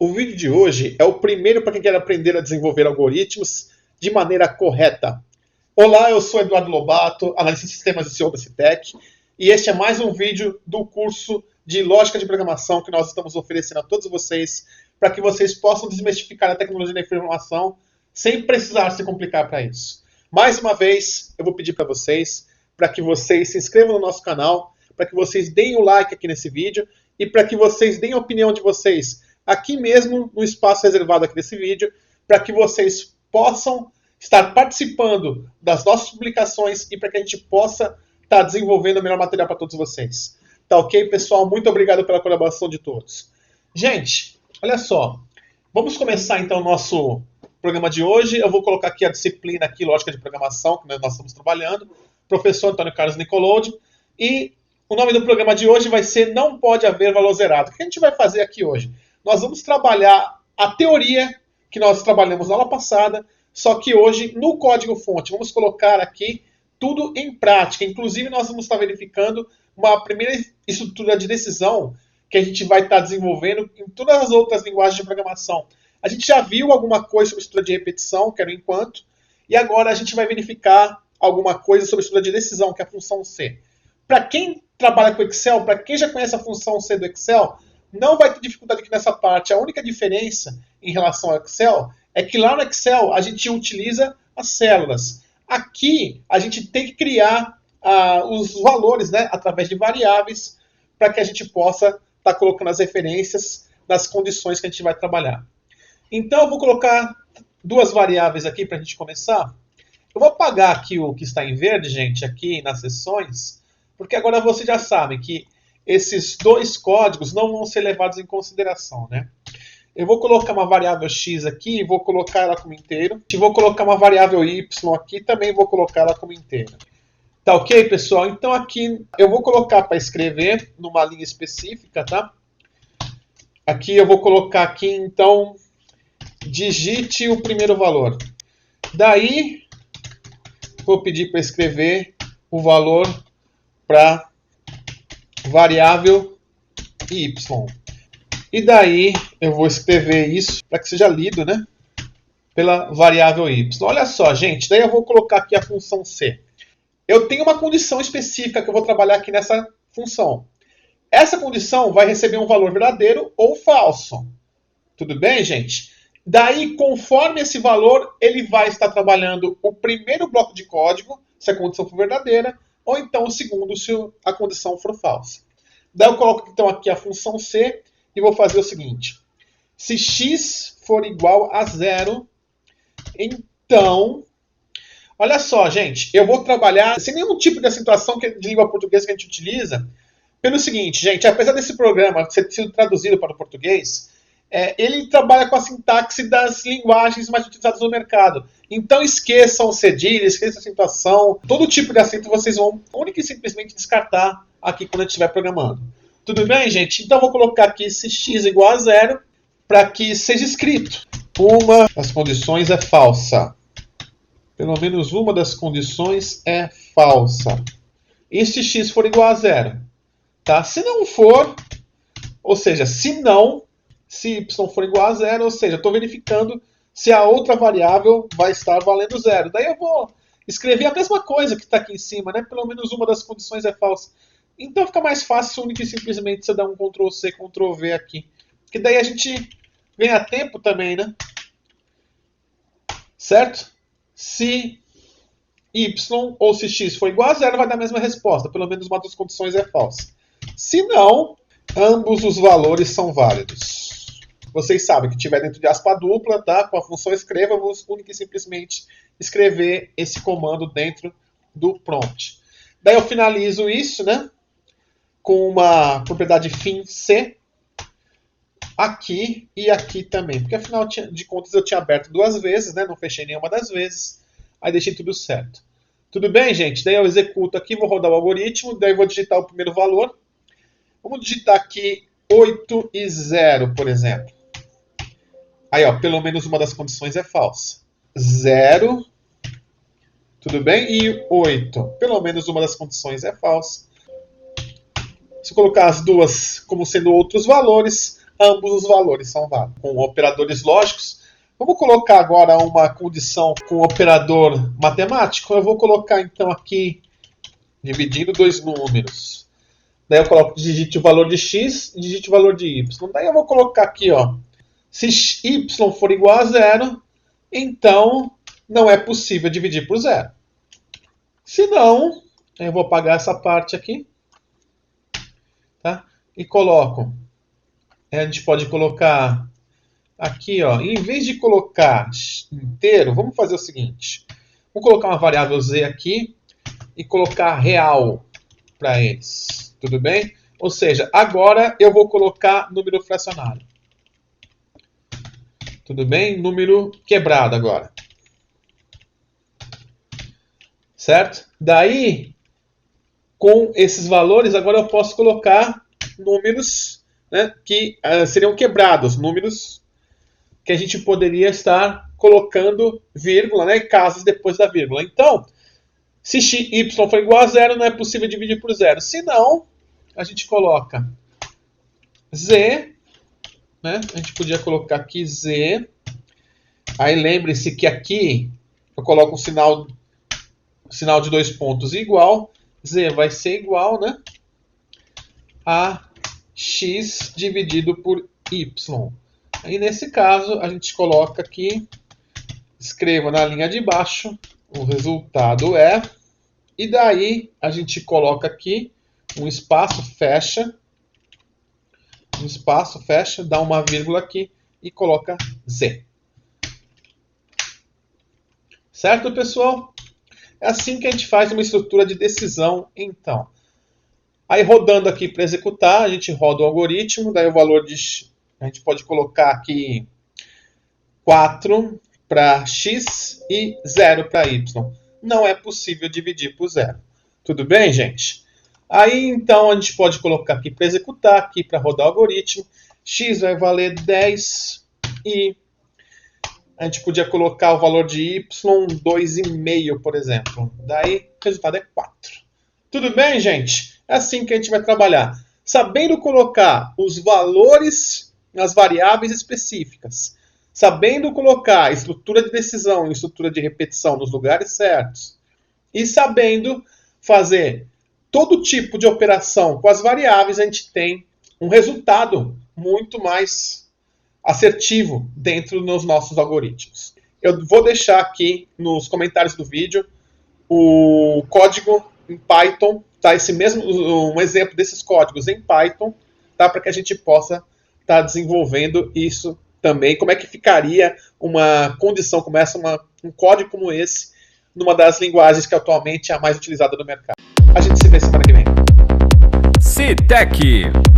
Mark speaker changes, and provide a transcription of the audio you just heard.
Speaker 1: O vídeo de hoje é o primeiro para quem quer aprender a desenvolver algoritmos de maneira correta. Olá, eu sou Eduardo Lobato, analista de sistemas e CEO da Citec, e este é mais um vídeo do curso de Lógica de Programação que nós estamos oferecendo a todos vocês para que vocês possam desmistificar a tecnologia da informação sem precisar se complicar para isso. Mais uma vez, eu vou pedir para que vocês se inscrevam no nosso canal, para que vocês deem o like aqui nesse vídeo e para que vocês deem a opinião de vocês aqui mesmo no espaço reservado aqui desse vídeo, para que vocês possam estar participando das nossas publicações e para que a gente possa estar desenvolvendo o melhor material para todos vocês. Tá ok, pessoal? Muito obrigado pela colaboração de todos. Gente, olha só. Vamos começar então o nosso programa de hoje. Eu vou colocar aqui a disciplina aqui, Lógica de Programação, que nós estamos trabalhando. Professor Antônio Carlos Nicolodi. E o nome do programa de hoje vai ser Não Pode Haver Valor Zerado. O que a gente vai fazer aqui hoje? Nós vamos trabalhar a teoria que nós trabalhamos na aula passada, só que hoje no código-fonte. Vamos colocar aqui tudo em prática. Inclusive, nós vamos estar verificando uma primeira estrutura de decisão que a gente vai estar desenvolvendo em todas as outras linguagens de programação. A gente já viu alguma coisa sobre estrutura de repetição, que era o enquanto, e agora a gente vai verificar alguma coisa sobre estrutura de decisão, que é a função C. Para quem trabalha com Excel, para quem já conhece a função C do Excel, não vai ter dificuldade aqui nessa parte. A única diferença em relação ao Excel é que lá no Excel a gente utiliza as células. Aqui a gente tem que criar os valores, né, através de variáveis para que a gente possa estar colocando as referências nas condições que a gente vai trabalhar. Então eu vou colocar duas variáveis aqui para a gente começar. Eu vou apagar aqui o que está em verde, gente, aqui nas seções, porque agora vocês já sabem que esses dois códigos não vão ser levados em consideração, né? Eu vou colocar uma variável x aqui e vou colocar ela como inteiro. E vou colocar uma variável y aqui e também vou colocar ela como inteiro. Tá ok, pessoal? Então aqui eu vou colocar para escrever numa linha específica, tá? Aqui eu vou colocar aqui, então, digite o primeiro valor. Daí, vou pedir para escrever o valor para variável y. E daí eu vou escrever isso para que seja lido, né, pela variável y. Olha só, gente, daí eu vou colocar aqui a função C. Eu tenho uma condição específica que eu vou trabalhar aqui nessa função. Essa condição vai receber um valor verdadeiro ou falso. Tudo bem, gente? Daí, conforme esse valor, ele vai estar trabalhando o primeiro bloco de código, se a condição for verdadeira, ou então o segundo, se a condição for falsa. Daí eu coloco então aqui a função C e vou fazer o seguinte. Se x for igual a 0, então... Olha só, gente, eu vou trabalhar sem nenhum tipo de acentuação de língua portuguesa que a gente utiliza. Pelo seguinte, gente, apesar desse programa ter sido traduzido para o português, ele trabalha com a sintaxe das linguagens mais utilizadas no mercado. Então esqueçam o cedilha, esqueçam a acentuação, todo tipo de acento vocês vão única e simplesmente descartar aqui quando a gente estiver programando. Tudo bem, gente? Então eu vou colocar aqui se x igual a 0 para que seja escrito. Uma das condições é falsa. Pelo menos uma das condições é falsa. E se x for igual a 0? Tá? Se não for, ou seja, se y for igual a 0, ou seja, estou verificando se a outra variável vai estar valendo 0. Daí eu vou escrever a mesma coisa que está aqui em cima, né? Pelo menos uma das condições é falsa. Então fica mais fácil única e simplesmente você dar um Ctrl+C, Ctrl+V aqui. Porque daí a gente ganha tempo também, né? Certo? Se y ou se x for igual a 0, vai dar a mesma resposta. Pelo menos uma das condições é falsa. Se não, ambos os valores são válidos. Vocês sabem que tiver dentro de aspa dupla, tá? Com a função escreva, eu vou única e simplesmente escrever esse comando dentro do prompt. Daí eu finalizo isso, né? Com uma propriedade fim C. Aqui e aqui também. Porque afinal de contas eu tinha aberto duas vezes, né? Não fechei nenhuma das vezes. Aí deixei tudo certo. Tudo bem, gente? Daí eu executo aqui, vou rodar o algoritmo. Daí eu vou digitar o primeiro valor. Vamos digitar aqui 8 e 0, por exemplo. Aí, ó, pelo menos uma das condições é falsa. 0, tudo bem? E 8, pelo menos uma das condições é falsa. Se eu colocar as duas como sendo outros valores, ambos os valores são válidos. Com operadores lógicos, vamos colocar agora uma condição com operador matemático. Eu vou colocar então aqui, dividindo dois números. Daí eu coloco, digite o valor de x, digite o valor de y. Daí eu vou colocar aqui, ó, se y for igual a 0, então não é possível dividir por 0. Se não, eu vou apagar essa parte aqui, tá? E coloco, a gente pode colocar aqui, ó, em vez de colocar inteiro, vamos fazer o seguinte. Vou colocar uma variável z aqui e colocar real para eles. Tudo bem? Ou seja, agora eu vou colocar número fracionário. Tudo bem? Número quebrado agora. Certo? Daí, com esses valores, agora eu posso colocar números, né, que seriam quebrados. Números que a gente poderia estar colocando vírgula, né, casos depois da vírgula. Então, se y for igual a 0, não é possível dividir por 0. Se não, a gente coloca z, né? A gente podia colocar aqui z. Aí lembre-se que aqui eu coloco um sinal de 2 pontos igual. Z vai ser igual, né, a x dividido por y. Aí nesse caso a gente coloca aqui, escreva na linha de baixo, o resultado é, e daí a gente coloca aqui um espaço, fecha, dá uma vírgula aqui e coloca z. Certo, pessoal? É assim que a gente faz uma estrutura de decisão, então. Aí rodando aqui para executar, a gente roda o algoritmo, daí o valor de... A gente pode colocar aqui 4 para x e 0 para y. Não é possível dividir por 0. Tudo bem, gente? Aí, então, a gente pode colocar aqui para executar, aqui para rodar o algoritmo. X vai valer 10 e a gente podia colocar o valor de y 2,5, por exemplo. Daí, o resultado é 4. Tudo bem, gente? É assim que a gente vai trabalhar. Sabendo colocar os valores nas variáveis específicas, sabendo colocar a estrutura de decisão e estrutura de repetição nos lugares certos, e sabendo fazer todo tipo de operação com as variáveis, a gente tem um resultado muito mais assertivo dentro dos nossos algoritmos. Eu vou deixar aqui nos comentários do vídeo o código em Python, tá? Um exemplo desses códigos em Python, tá? Para que a gente possa estar desenvolvendo isso também. Como é que ficaria uma condição como essa, um código como esse, numa das linguagens que atualmente é a mais utilizada no mercado. A gente se vê semana que vem.
Speaker 2: CTech.